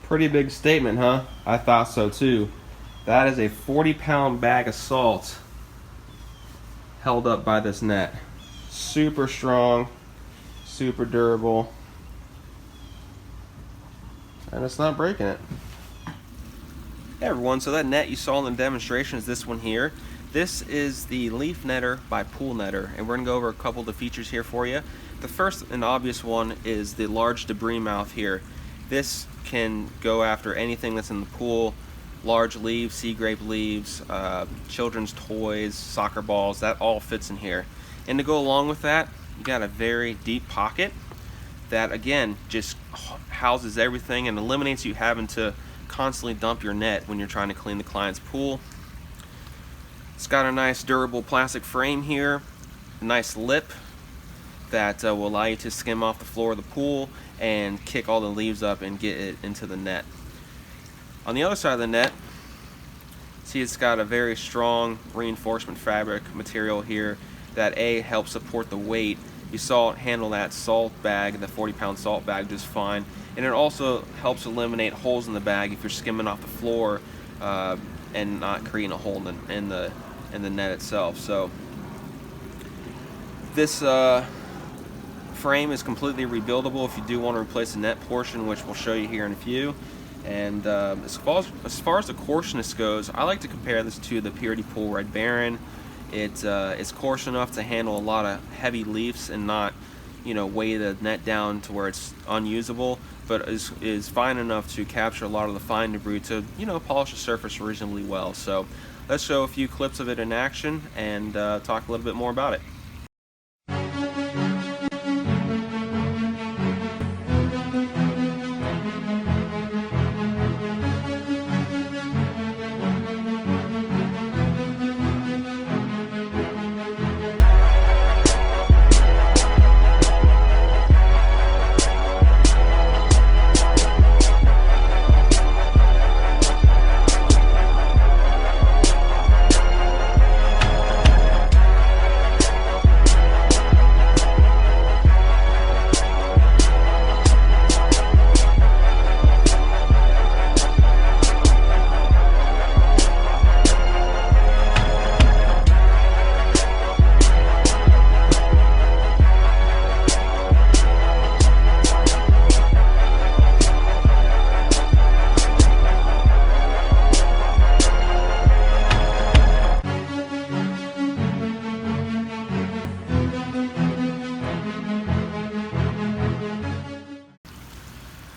Pretty big statement, huh? I thought so too. That is a 40-pound bag of salt held up by this net. Super strong, super durable, and it's not breaking it. Hey everyone, so that net you saw in the demonstration is this one here. This is the Leaf Netter by Pool Netter, and we're going to go over a couple of the features here for you. The first and obvious one is the large debris mouth here. This can go after anything that's in the pool, large leaves, sea grape leaves, children's toys, soccer balls, that all fits in here. And to go along with that, you got a very deep pocket that again just houses everything and eliminates you having to constantly dump your net when you're trying to clean the client's pool. It's got a nice durable plastic frame here, a nice lip that will allow you to skim off the floor of the pool and kick all the leaves up and get it into the net. On the other side of the net, see it's got a very strong reinforcement fabric material here that helps support the weight. You saw it handle that salt bag, the 40-pound salt bag, just fine. And it also helps eliminate holes in the bag if you're skimming off the floor and not creating a hole in the net itself. So this frame is completely rebuildable if you do want to replace the net portion, which we'll show you here in a few. And as far as the coarseness goes, I like to compare this to the Purity Pool Red Baron. It's coarse enough to handle a lot of heavy leaves and not, weigh the net down to where it's unusable, but is fine enough to capture a lot of the fine debris to, polish the surface reasonably well. So let's show a few clips of it in action and talk a little bit more about it.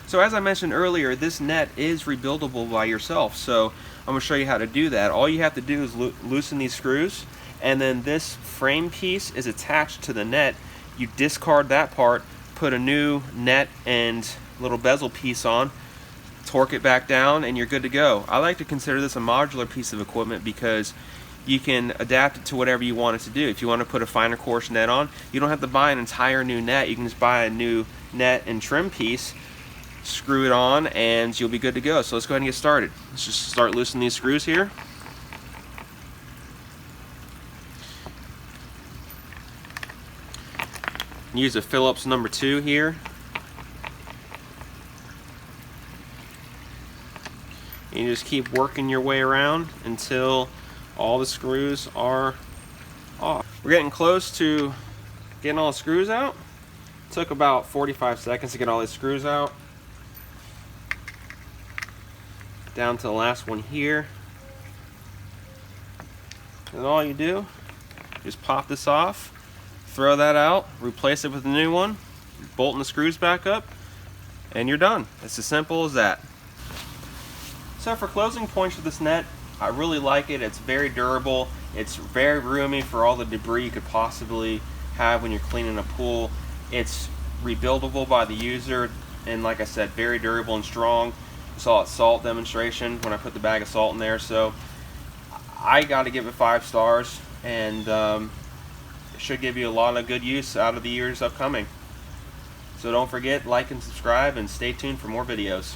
So as I mentioned earlier, this net is rebuildable by yourself. So I'm going to show you how to do that. All you have to do is loosen these screws, and then this frame piece is attached to the net. You discard that part, put a new net and little bezel piece on, torque it back down, and you're good to go. I like to consider this a modular piece of equipment because you can adapt it to whatever you want it to do. If you want to put a finer coarse net on, you don't have to buy an entire new net. You can just buy a new net and trim piece, screw it on, and you'll be good to go. So let's go ahead and get started. Let's just start loosening these screws here. Use a Phillips number 2 here. And you just keep working your way around until all the screws are off. We're getting close to getting all the screws out. It took about 45 seconds to get all these screws out. Down to the last one here. And all you do is pop this off, throw that out, replace it with a new one, bolting the screws back up, and you're done. It's as simple as that. So for closing points with this net, I really like it. It's very durable. It's very roomy for all the debris you could possibly have when you're cleaning a pool. It's rebuildable by the user, and like I said, very durable and strong. Saw its salt demonstration when I put the bag of salt in there, so I got to give it 5 stars, and it should give you a lot of good use out of the years upcoming. So don't forget, like and subscribe, and stay tuned for more videos.